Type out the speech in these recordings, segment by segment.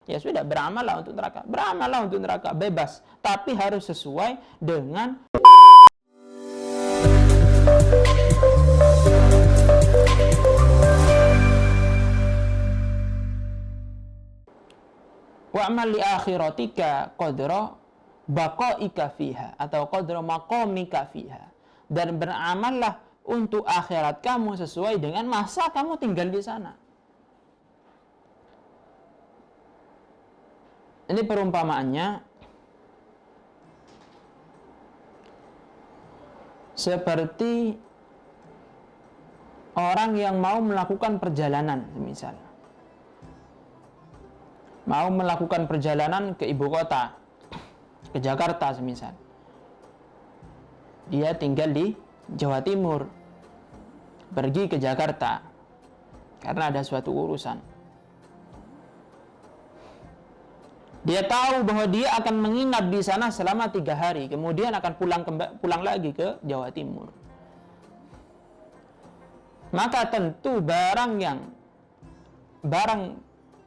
ya sudah, beramallah untuk neraka. Beramallah untuk neraka, bebas. Tapi harus sesuai dengan wa'mal li akhiratika qadra baqaika fiha atau qadra maqamika fiha. Dan beramallah untuk akhirat kamu sesuai dengan masa kamu tinggal di sana. Ini perumpamaannya seperti orang yang mau melakukan perjalanan, misal mau melakukan perjalanan ke ibu kota, ke Jakarta semisal. Dia tinggal di Jawa Timur, pergi ke Jakarta karena ada suatu urusan. Dia tahu bahwa dia akan menginap di sana selama 3 hari, kemudian akan pulang lagi ke Jawa Timur. Maka tentu barang yang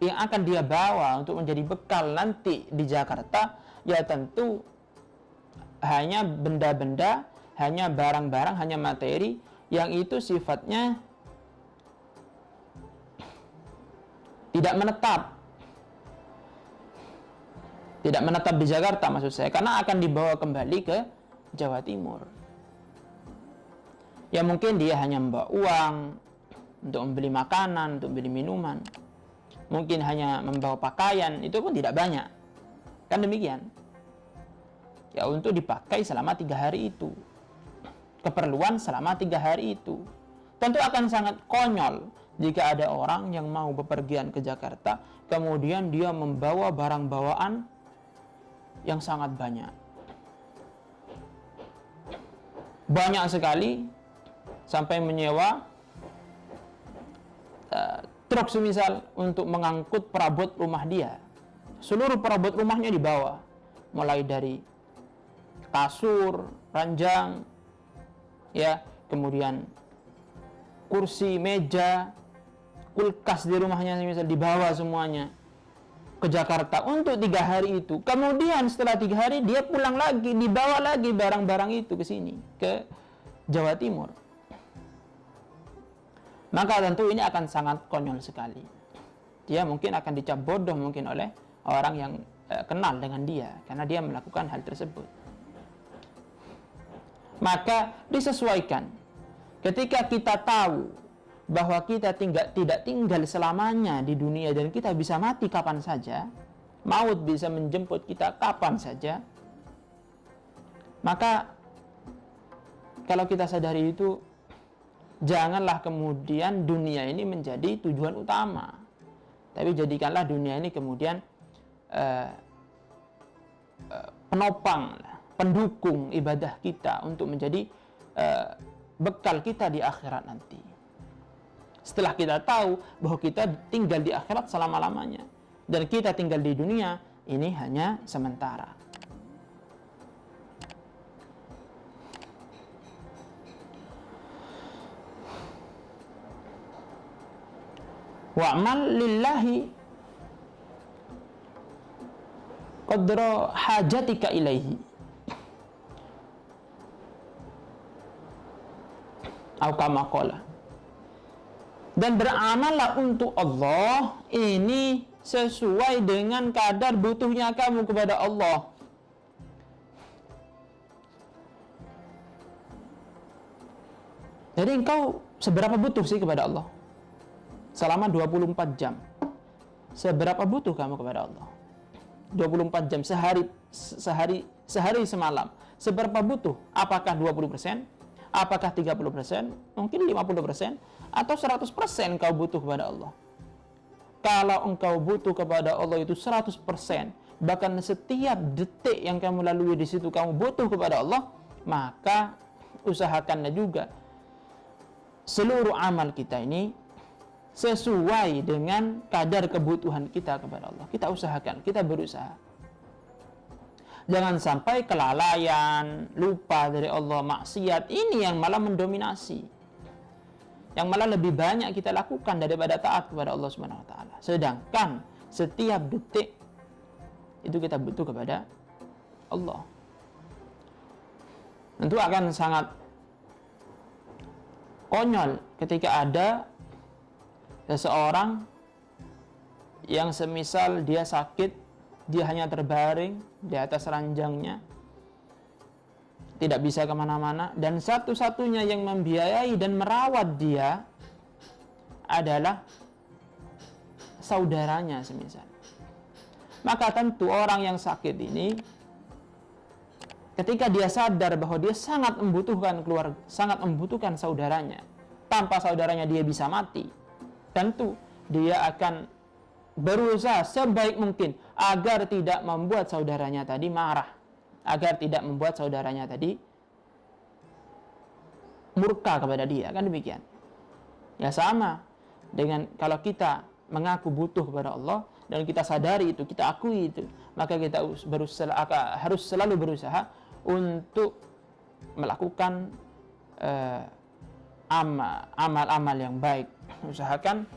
akan dia bawa untuk menjadi bekal nanti di Jakarta, ya tentu hanya benda-benda, hanya barang-barang, hanya materi yang itu sifatnya tidak menetap. Tidak menetap di Jakarta maksud saya, karena akan dibawa kembali ke Jawa Timur. Ya mungkin dia hanya membawa uang untuk membeli makanan, untuk membeli minuman. Mungkin hanya membawa pakaian, itu pun tidak banyak. Kan demikian. Ya untuk dipakai selama 3 hari itu. Keperluan selama 3 hari itu. Tentu akan sangat konyol jika ada orang yang mau bepergian ke Jakarta, kemudian dia membawa barang bawaan yang sangat banyak. Banyak sekali, sampai menyewa truk semisal untuk mengangkut perabot rumah dia. Seluruh perabot rumahnya dibawa, mulai dari kasur, ranjang, ya, kemudian kursi, meja, kulkas di rumahnya semisal dibawa semuanya ke Jakarta untuk 3 hari itu. Kemudian setelah 3 hari dia pulang lagi, dibawa lagi barang-barang itu ke sini, ke Jawa Timur. Maka tentu ini akan sangat konyol sekali. Dia mungkin akan dicap bodoh mungkin oleh orang yang kenal dengan dia, karena dia melakukan hal tersebut. Maka disesuaikan. Ketika kita tahu bahwa kita tidak tinggal selamanya di dunia dan kita bisa mati kapan saja, maut bisa menjemput kita kapan saja, maka kalau kita sadari itu, janganlah kemudian dunia ini menjadi tujuan utama, tapi jadikanlah dunia ini kemudian penopang, pendukung ibadah kita untuk menjadi bekal kita di akhirat nanti. Setelah kita tahu bahwa kita tinggal di akhirat selama-lamanya dan kita tinggal di dunia ini hanya sementara. Wa'mal lillahi qadra hajatika ilaihi. Atau kama qala. Dan beramallah untuk Allah ini sesuai dengan kadar butuhnya kamu kepada Allah. Jadi engkau seberapa butuh sih kepada Allah? Selama 24 jam. Seberapa butuh kamu kepada Allah? 24 jam sehari semalam. Seberapa butuh? Apakah 20%? Apakah 30%? Mungkin 50%? Atau 100% engkau butuh kepada Allah? Kalau engkau butuh kepada Allah itu 100%, bahkan setiap detik yang kamu lalui di situ kamu butuh kepada Allah, maka usahakanlah juga seluruh amal kita ini sesuai dengan kadar kebutuhan kita kepada Allah. Kita usahakan, kita berusaha. Jangan sampai kelalaian, lupa dari Allah, maksiat ini yang malah mendominasi. Yang malah lebih banyak kita lakukan daripada taat kepada Allah Subhanahu wa taala. Sedangkan setiap detik itu kita butuh kepada Allah. Tentu akan sangat konyol ketika ada seseorang yang semisal dia sakit, dia hanya terbaring di atas ranjangnya, tidak bisa kemana-mana, dan satu-satunya yang membiayai dan merawat dia adalah saudaranya semisal. Maka tentu orang yang sakit ini, ketika dia sadar bahwa dia sangat membutuhkan keluarga, sangat membutuhkan saudaranya, tanpa saudaranya dia bisa mati, tentu dia akan berusaha sebaik mungkin agar tidak membuat saudaranya tadi marah, agar tidak membuat saudaranya tadi murka kepada dia, kan demikian. Ya sama dengan kalau kita mengaku butuh kepada Allah dan kita sadari itu, kita akui itu, maka kita harus selalu berusaha untuk melakukan amal-amal yang baik. Usahakan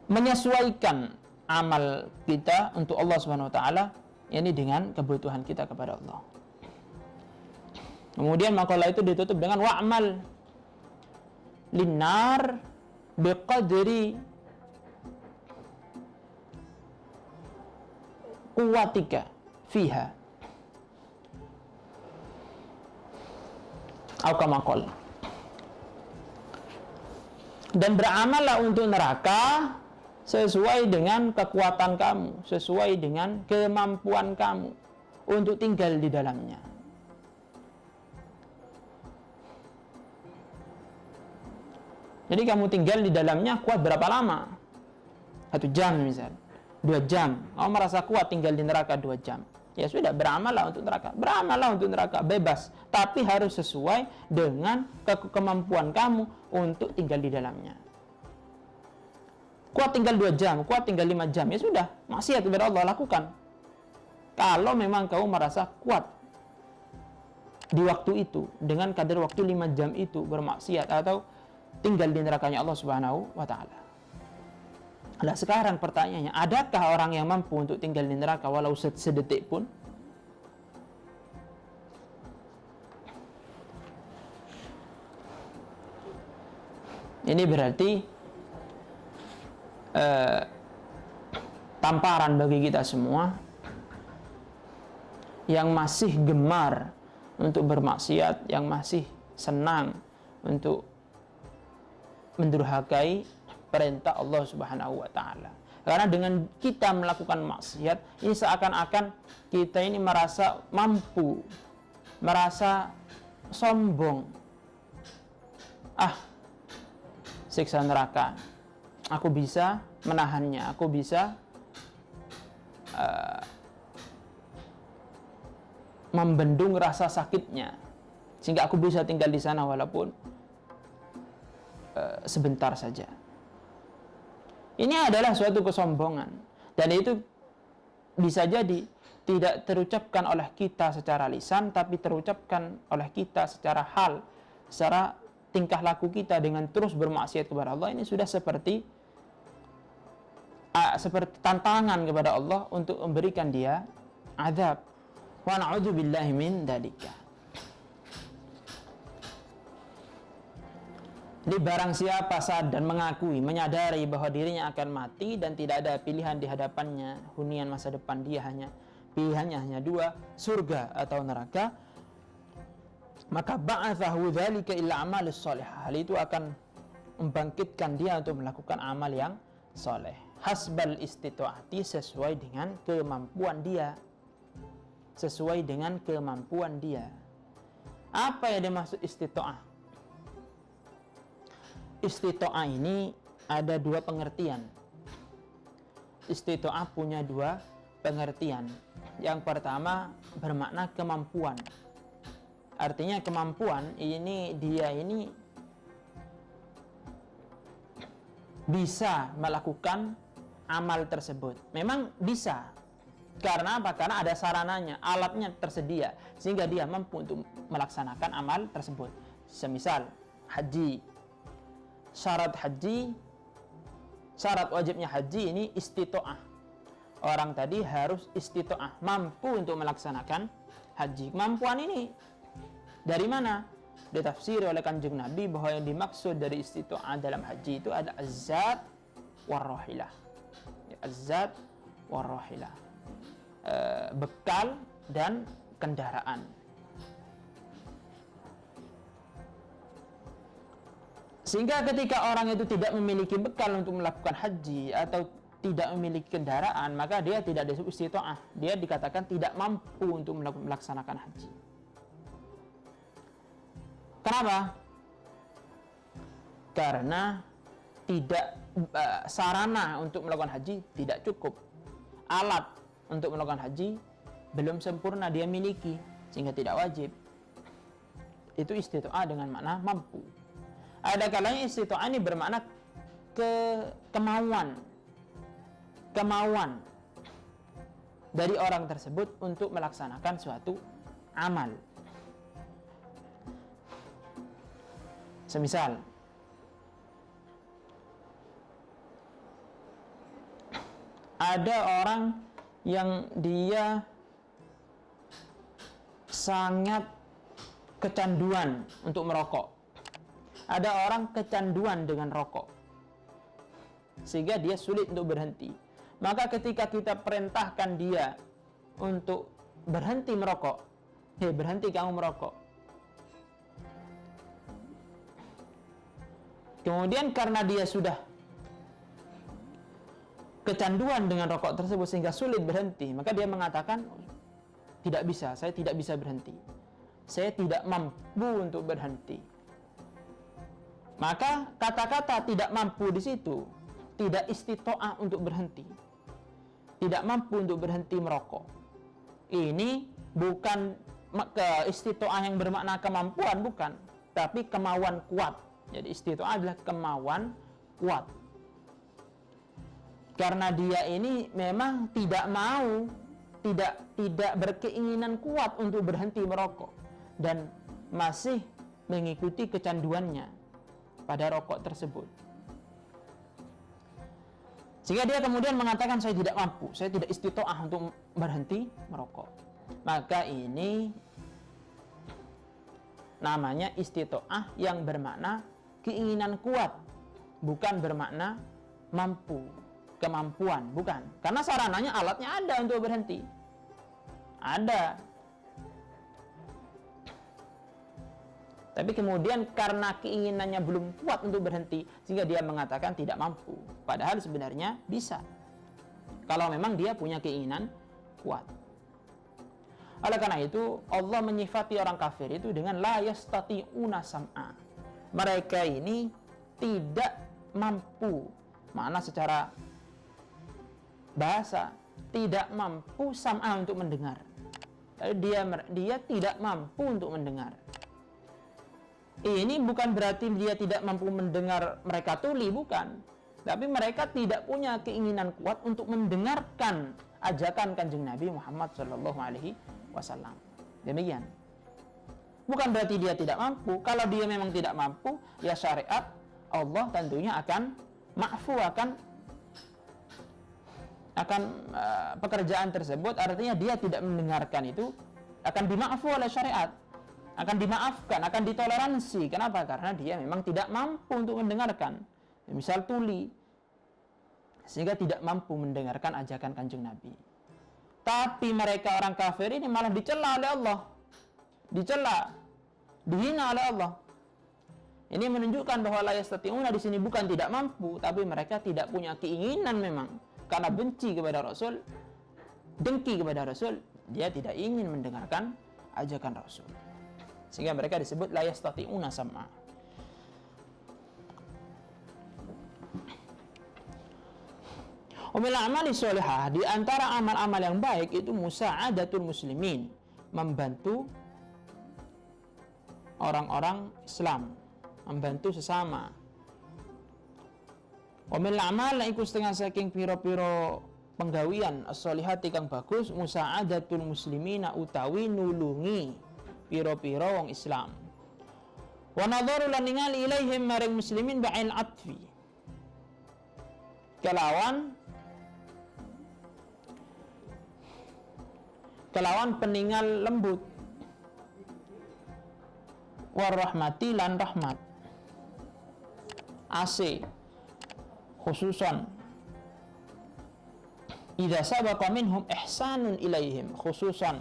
menyesuaikan amal kita untuk Allah Subhanahu wa taala, ini dengan kebutuhan kita kepada Allah. Kemudian makalah itu ditutup dengan wa'mal linnar biqadri quwwatika fiha. Atau kama qala. Dan beramallah untuk neraka sesuai dengan kekuatan kamu, sesuai dengan kemampuan kamu untuk tinggal di dalamnya. Jadi kamu tinggal di dalamnya kuat berapa lama? 1 jam misal, 2 jam. Kamu merasa kuat tinggal di neraka 2 jam. Ya sudah, beramallah untuk neraka. Beramallah untuk neraka, bebas. Tapi harus sesuai dengan kemampuan kamu untuk tinggal di dalamnya. Kuat tinggal 2 jam, kuat tinggal 5 jam, ya sudah, maksiat kepada Allah, lakukan. Kalau memang kamu merasa kuat di waktu itu, dengan kadar waktu 5 jam itu bermaksiat atau tinggal di nerakanya Allah Subhanahu wa ta'ala. Nah sekarang pertanyaannya, adakah orang yang mampu untuk tinggal di neraka walau sedetik pun? Ini berarti tamparan bagi kita semua yang masih gemar untuk bermaksiat, yang masih senang untuk mendurhakai perintah Allah Subhanahu wa taala. Karena dengan kita melakukan maksiat, ini seakan-akan kita ini merasa mampu, merasa sombong. Siksa neraka, aku bisa menahannya, aku bisa membendung rasa sakitnya, sehingga aku bisa tinggal di sana walaupun sebentar saja. Ini adalah suatu kesombongan, dan itu bisa jadi tidak terucapkan oleh kita secara lisan, tapi terucapkan oleh kita secara hal, secara tingkah laku kita dengan terus bermaksiat kepada Allah. Ini sudah seperti tantangan kepada Allah untuk memberikan dia azab. Wa na'udzubillahi min dzalika. Jadi barang siapa sadar dan mengakui, menyadari bahwa dirinya akan mati dan tidak ada pilihan di hadapannya, hunian masa depan dia pilihannya hanya 2, surga atau neraka, maka ba'athahu dzalika illa amalus shalih. Hal itu akan membangkitkan dia untuk melakukan amal yang soleh. Hasbal istita'ati, sesuai dengan kemampuan dia. Sesuai dengan kemampuan dia. Apa yang dimaksud istita'ah? Istita'ah ini ada 2 pengertian. Istita'ah punya 2 pengertian. Yang pertama bermakna kemampuan. Artinya kemampuan ini, dia ini bisa melakukan amal tersebut. Memang bisa. Karena apa? Karena ada sarananya, alatnya tersedia, sehingga dia mampu untuk melaksanakan amal tersebut. Semisal haji. Syarat haji syarat wajibnya haji ini istito'ah. Orang tadi harus istito'ah, mampu untuk melaksanakan haji. Kemampuan ini dari mana? Ditafsiri oleh Kanjeng Nabi bahwa yang dimaksud dari istito'ah dalam haji itu ada az-zat war-rahilah. Az-zat war-rahilah. Bekal dan kendaraan. Sehingga ketika orang itu tidak memiliki bekal untuk melakukan haji atau tidak memiliki kendaraan, maka dia tidak disebut istito'ah. Dia dikatakan tidak mampu untuk melaksanakan haji. Kenapa? Karena tidak sarana untuk melakukan haji tidak cukup. Alat untuk melakukan haji belum sempurna dia miliki, sehingga tidak wajib. Itu istito'ah dengan makna mampu. Ada kalanya istito'ah ini bermakna kemauan dari orang tersebut untuk melaksanakan suatu amal. Semisal ada orang yang dia sangat kecanduan untuk merokok. Ada orang kecanduan dengan rokok, sehingga dia sulit untuk berhenti. Maka ketika kita perintahkan dia untuk berhenti merokok, berhenti kamu merokok. Kemudian karena dia sudah kecanduan dengan rokok tersebut sehingga sulit berhenti, maka dia mengatakan, tidak bisa, saya tidak bisa berhenti. Saya tidak mampu untuk berhenti. Maka kata-kata tidak mampu di situ tidak istito'ah untuk berhenti. Tidak mampu untuk berhenti merokok. Ini bukan istito'ah yang bermakna kemampuan, bukan, tapi kemauan kuat. Jadi istito'ah adalah kemauan kuat. Karena dia ini memang tidak mau, tidak berkeinginan kuat untuk berhenti merokok dan masih mengikuti kecanduannya pada rokok tersebut. Sehingga dia kemudian mengatakan, saya tidak mampu, saya tidak istito'ah untuk berhenti merokok. Maka ini namanya istito'ah yang bermakna keinginan kuat, bukan bermakna mampu, kemampuan, bukan. Karena sarananya, alatnya ada untuk berhenti. Ada. Tapi kemudian karena keinginannya belum kuat untuk berhenti, sehingga dia mengatakan tidak mampu. Padahal sebenarnya bisa, kalau memang dia punya keinginan kuat. Oleh karena itu, Allah menyifati orang kafir itu dengan la yastati'una sam'a. Mereka ini tidak mampu, makna secara bahasa, tidak mampu sam'a untuk mendengar. Lalu dia tidak mampu untuk mendengar. Ini bukan berarti dia tidak mampu mendengar mereka tuli, bukan. Tapi mereka tidak punya keinginan kuat untuk mendengarkan ajakan Kanjeng Nabi Muhammad SAW. Demikian. Bukan berarti dia tidak mampu. Kalau dia memang tidak mampu, ya syariat Allah tentunya akan ma'fu, akan pekerjaan tersebut, artinya dia tidak mendengarkan itu akan dima'fu oleh syariat, akan dimaafkan, akan ditoleransi. Kenapa? Karena dia memang tidak mampu untuk mendengarkan. Misal tuli, sehingga tidak mampu mendengarkan ajakan Kanjeng Nabi. Tapi mereka orang kafir ini malah dicela oleh Allah, dicela, dihina oleh Allah. Ini menunjukkan bahwa la yastati'una di sini bukan tidak mampu, tapi mereka tidak punya keinginan memang. Karena benci kepada Rasul, dengki kepada Rasul, dia tidak ingin mendengarkan ajakan Rasul. Sehingga mereka disebut la yastati'una sam'a. Umil amali sholihah, di antara amal-amal yang baik itu musa'adatul muslimin, membantu orang-orang Islam, membantu sesama. Umil amal iku setengah saking piro-piro penggawian as-sholihati kang bagus, musa'adatul muslimina utawi nulungi piro-piro wong Islam. Wa nadharu lan ningali ilaihim maring muslimin ba'il atfi, kelawan peninggal lembut, warahmati lan rahmat, AC khususan, idza sabaqa minhum ihsanun ilaihim khususan,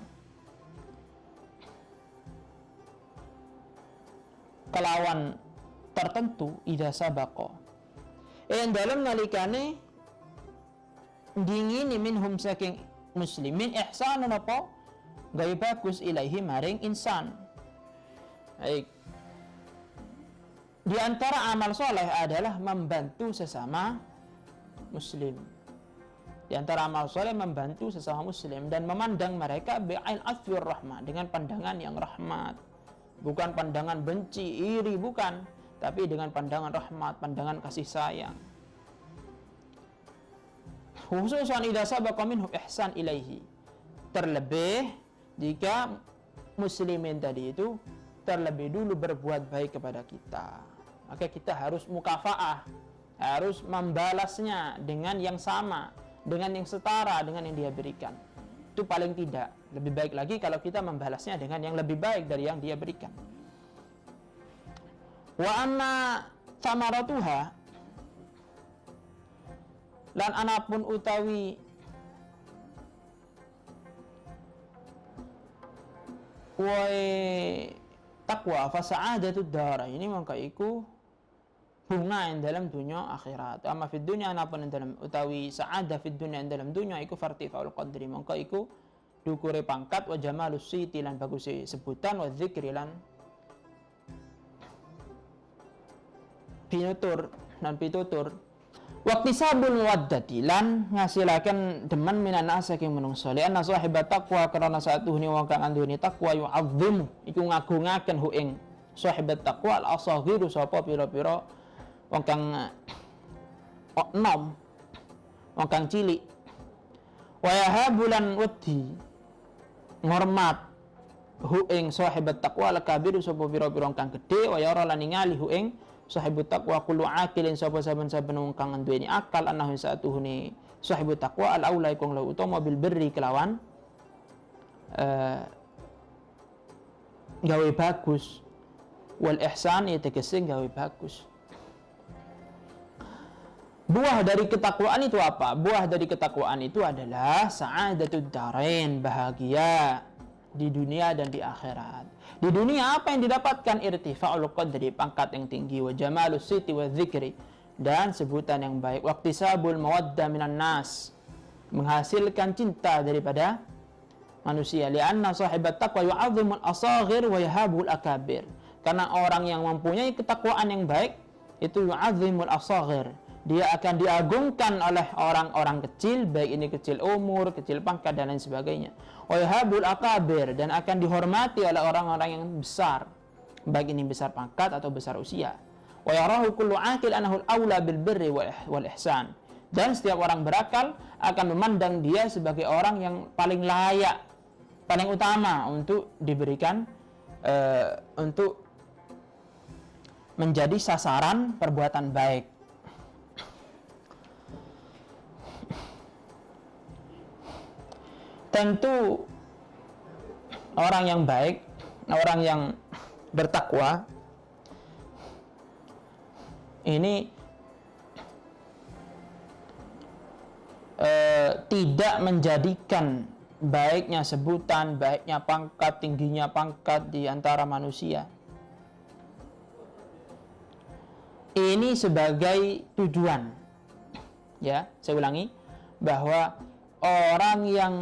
kelawan tertentu, idza sabaqa yang dalam nalikane dingini minhum saking muslimin ihsanun apa gawe bagus ilaihi maring insan. Baik, di antara amal soleh adalah membantu sesama muslim. Di antara amal soleh membantu sesama muslim dan memandang mereka bi'ain athwir rahmah, dengan pandangan yang rahmat, bukan pandangan benci, iri, bukan, tapi dengan pandangan rahmat, pandangan kasih sayang. Khususan idza sabaqa minhum ihsan ilaihi, terlebih jika muslimin tadi itu terlebih dulu berbuat baik kepada kita, maka kita harus mukafaah, harus membalasnya dengan yang sama, dengan yang setara dengan yang dia berikan. Itu paling tidak. Lebih baik lagi kalau kita membalasnya dengan yang lebih baik dari yang dia berikan. Wa amma thamaratuha, lan anapun utawi takwa fa sa'adatud dar, ini mangka iku bunga yang dalam dunia akhirat. Amma fid dunya, anapun yang dalam utawi sa'adah fid dunya yang dalam dunia iku fartifaul qadri, mangka iku dukure pangkat, wa jamalus siti lan bagus sebutan, wa dzikri lan pinutur dan pitutur, waqtisabul muwaddati lan ngasilaken demen minan nas saking menungso, li anna sahibat taqwa karena satuhni wong kang andune takwa yu'azzimu iku ngagungaken hu ing sahibat taqwa al asaghiru sapa pira-pira wong kang nom, wong kang cilik, wa yahabulan wedi ngormat hu ing sahibat taqwa al kabiru sapa pira-pira kang gedhe, wa yara lan ningali hu ing sahibut taqwa kullu aqilin sapa saben-saben wong kang duweni akal, annahu sa'atuhuni sahibut taqwa al aula iku luwih utama bil birri kelawan gawe bagus, wal ihsan ya tegese gawe bagus. Buah dari ketakwaan itu apa? Buah dari ketakwaan itu adalah sa'adatud darain, bahagia di dunia dan di akhirat. Di dunia apa yang didapatkan? Irtifa'ul qadri, pangkat yang tinggi, wa jamalus siti wa dzikri, dan sebutan yang baik, waqtisabul mawaddah minan nas, menghasilkan cinta daripada manusia, li'anna sahibat taqwa yu'azzimul asaghir wa yahabul akabir, karena orang yang mempunyai ketakwaan yang baik itu yu'azzimul asaghir, dia akan diagungkan oleh orang-orang kecil, baik ini kecil umur, kecil pangkat dan lain sebagainya. Wa yahabul akabir, dan akan dihormati oleh orang-orang yang besar, baik ini besar pangkat atau besar usia. Wa yarahu kullu aqil annahu al-aula bil birri wal ihsan, dan setiap orang berakal akan memandang dia sebagai orang yang paling layak, paling utama untuk diberikan untuk menjadi sasaran perbuatan baik. Tentu orang yang baik, orang yang bertakwa ini tidak menjadikan baiknya sebutan, baiknya pangkat, tingginya pangkat di antara manusia ini sebagai tujuan. Ya, saya ulangi, bahwa orang yang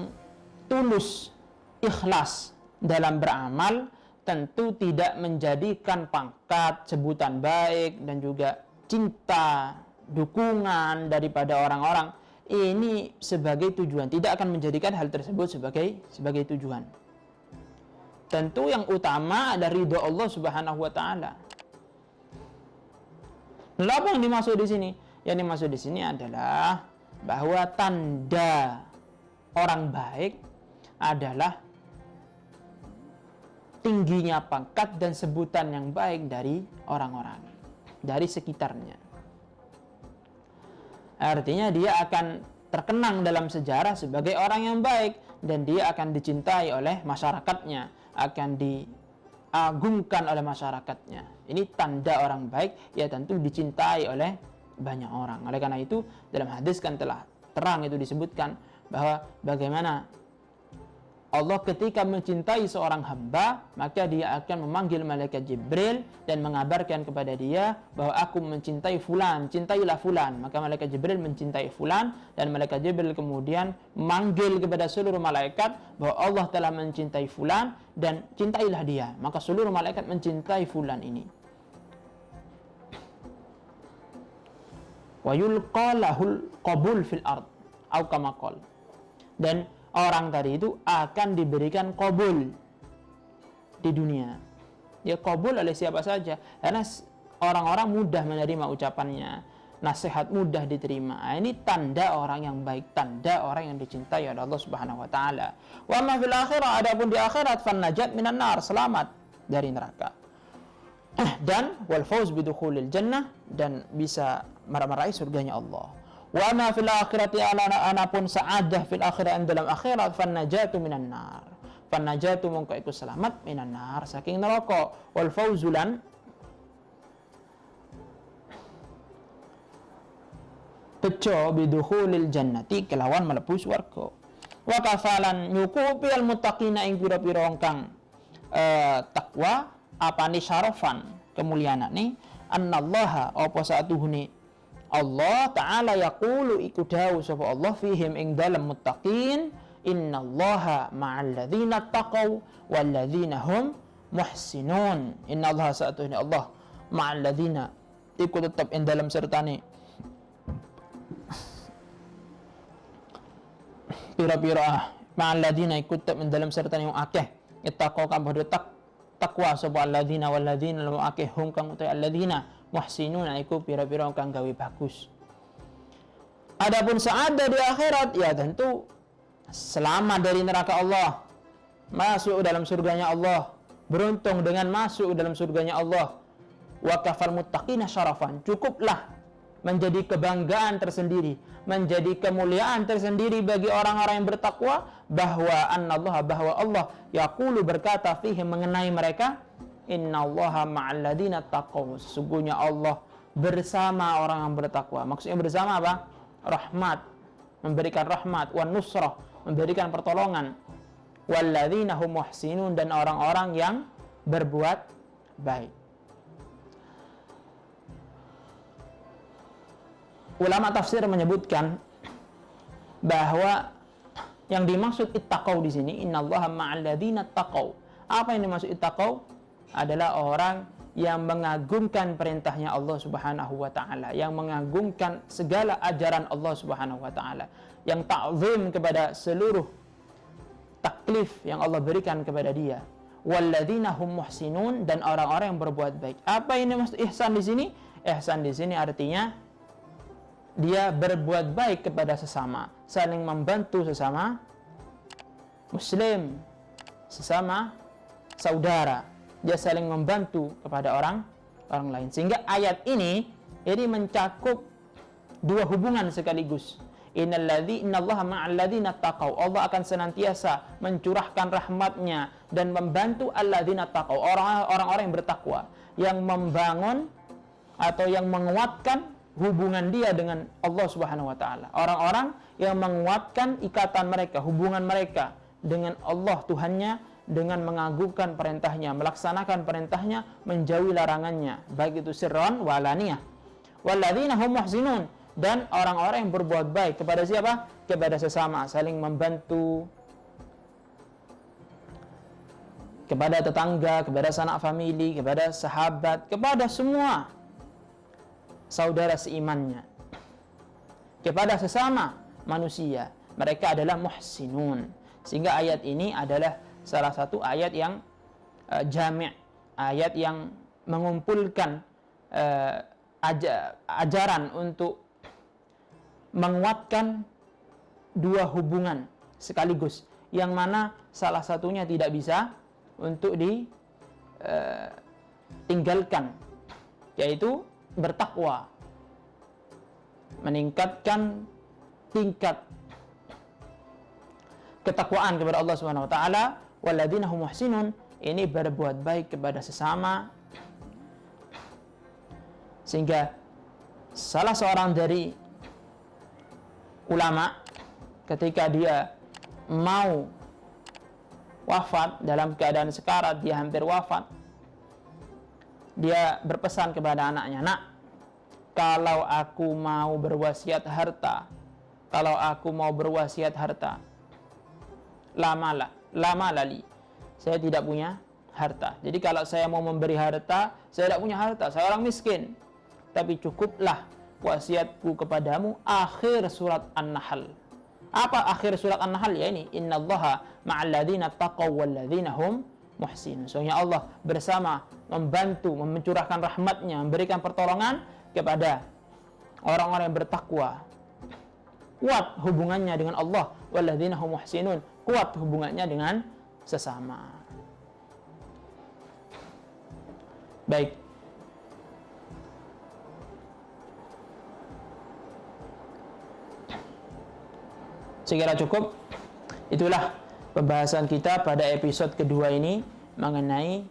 tulus, ikhlas dalam beramal tentu tidak menjadikan pangkat, sebutan baik, dan juga cinta, dukungan daripada orang-orang ini sebagai tujuan. Tidak akan menjadikan hal tersebut sebagai tujuan. Tentu yang utama ada ridho Allah Subhanahu wa taala. Lalu apa yang dimaksud di sini? Yang dimaksud di sini adalah bahwa tanda orang baik adalah tingginya pangkat dan sebutan yang baik dari orang-orang, dari sekitarnya. Artinya dia akan terkenang dalam sejarah sebagai orang yang baik, dan dia akan dicintai oleh masyarakatnya, akan diagungkan oleh masyarakatnya. Ini tanda orang baik, ya tentu dicintai oleh banyak orang. Oleh karena itu dalam hadis kan telah terang itu disebutkan bahwa bagaimana Allah ketika mencintai seorang hamba, maka dia akan memanggil malaikat Jibril dan mengabarkan kepada dia bahwa aku mencintai fulan, cintailah fulan. Maka malaikat Jibril mencintai fulan, dan malaikat Jibril kemudian memanggil kepada seluruh malaikat bahwa Allah telah mencintai fulan dan cintailah dia. Maka seluruh malaikat mencintai fulan ini. Wa yulqa lahul qabul fil ard au kama qala. Dan orang tadi itu akan diberikan qabul di dunia. Ya, qabul oleh siapa saja, karena orang-orang mudah menerima ucapannya, nasihat mudah diterima. Ini tanda orang yang baik, tanda orang yang dicintai oleh Allah Subhanahu wa taala. Wa ma fil akhirah, adapun di akhirat, fan najat minan nar, selamat dari neraka. Dan wal fauz bidukhulil jannah, dan bisa meraih surganya Allah. Wa ma fil akhirati, anapun sa'adah fil akhirat, dalam akhirat, fan najatu minan nar, fan najatu mongko iku selamat minan nar, saking neraka. Wal fauzulan peco bidukhulil jannati, kelawan mlebu swarga. Wa kafalan nyukupi al muttaqina ing pira-pira wong kang takwa, apane syarafan kemuliaane, annallaha apa satuhune Allah Ta'ala yaqulu iku dawu sapa Allah fihim ing dalam muttaqin, innallaha ma'al ladzina taqaw wal ladzina hum muhsinun. Innallaha sa'atuhni Allah ma'al ladzina iku tetep ing dalam sertane pira-pira, ma'al ladzina iku tetep ing dalam sertane wong akeh ittaqaw kang padha takwa sapa alladzina wal ladzina lam akeh hum kang utai alladzina muhsinun iku pira-pira kang gawe bagus. Adapun sa'adah di akhirat, ya tentu selamat dari neraka Allah, masuk dalam surganya Allah, beruntung dengan masuk dalam surganya Allah. Wa kafal muttaqina syarafan, cukuplah menjadi kebanggaan tersendiri, menjadi kemuliaan tersendiri bagi orang-orang yang bertakwa, bahwa Allah yaqulu berkata fihim mengenai mereka, innallaha ma'al ladzina taqaw, sesungguhnya Allah bersama orang yang bertakwa. Maksudnya bersama apa? Rahmat, memberikan rahmat, wan nusrah, memberikan pertolongan, wal ladzina hum muhsinun, dan orang-orang yang berbuat baik. Ulama tafsir menyebutkan bahwa yang dimaksud ittaqaw di sini, innallaha ma'al ladzina taqaw. Apa yang dimaksud ittaqaw? Adalah orang yang mengagungkan perintahnya Allah Subhanahu wa taala, yang mengagungkan segala ajaran Allah Subhanahu wa taala, yang ta'zim kepada seluruh taklif yang Allah berikan kepada dia. Walladzina hum muhsinun, dan orang-orang yang berbuat baik. Apa ini maksud ihsan di sini? Ihsan di sini artinya dia berbuat baik kepada sesama, saling membantu sesama muslim, sesama saudara. Dia saling membantu kepada orang lain. Sehingga ayat ini mencakup dua hubungan sekaligus. Innallaha ma'al ladzina taqaw, Allah akan senantiasa mencurahkan rahmatnya dan membantu alladzina taqaw, orang-orang yang bertakwa, yang membangun atau yang menguatkan hubungan dia dengan Allah Subhanahu wa taala. Orang-orang yang menguatkan ikatan mereka, hubungan mereka dengan Allah Tuhannya, dengan mengagungkan perintahnya, melaksanakan perintahnya, menjauhi larangannya, baik itu sirron walaniyah. Walladzina hum muhsinun, dan orang-orang yang berbuat baik kepada siapa? Kepada sesama, saling membantu, kepada tetangga, kepada sanak famili, kepada sahabat, kepada semua saudara seimannya, kepada sesama manusia. Mereka adalah muhsinun. Sehingga ayat ini adalah salah satu ayat yang jami', ayat yang mengumpulkan ajaran untuk menguatkan dua hubungan sekaligus, yang mana salah satunya tidak bisa untuk ditinggalkan, yaitu bertakwa. meningkatkan tingkat ketakwaan kepada Allah Subhanahu wa taala. Walladzina hum muhsinun, ini berbuat baik kepada sesama. Sehingga salah seorang dari ulama ketika dia mau wafat, dalam keadaan sekarat, dia hampir wafat, dia berpesan kepada anaknya, "Nak, kalau aku mau berwasiat harta, lama lali, saya tidak punya harta. Jadi kalau saya mau memberi harta, saya tidak punya harta, saya orang miskin. Tapi cukuplah wasiatku kepadamu akhir surat An-Nahl." Apa akhir surat An-Nahl? Ya ini, innallaha ma'al ladzina taqaw wal ladzina hum muhsinun. Sesungguhnya Allah bersama, membantu, mencurahkan rahmatnya, memberikan pertolongan kepada orang-orang yang bertakwa. Kuat hubungannya dengan Allah, wal ladzina hum muhsinun, kuat hubungannya dengan sesama. Baik. Sekira cukup. Itulah pembahasan kita pada episode kedua ini mengenai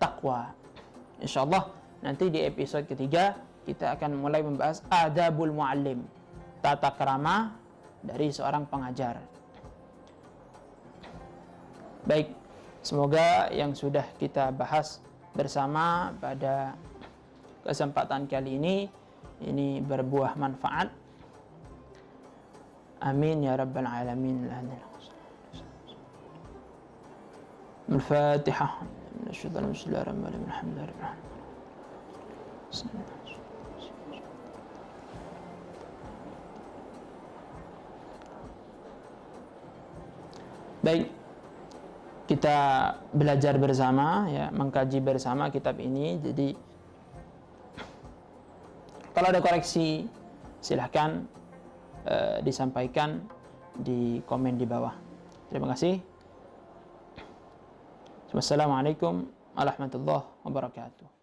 takwa. Insyaallah nanti di episode ketiga kita akan mulai membahas adabul muallim, tata krama dari seorang pengajar. Baik, semoga yang sudah kita bahas bersama pada kesempatan kali ini berbuah manfaat. Amin ya rabbal alamin. Al-Fatihah. Bismillahirrahmanirrahim. Alhamdulillah. Baik, kita belajar bersama, ya, mengkaji bersama kitab ini. Jadi kalau ada koreksi silahkan disampaikan di komen di bawah. Terima kasih. Wassalamualaikum warahmatullahi wabarakatuh.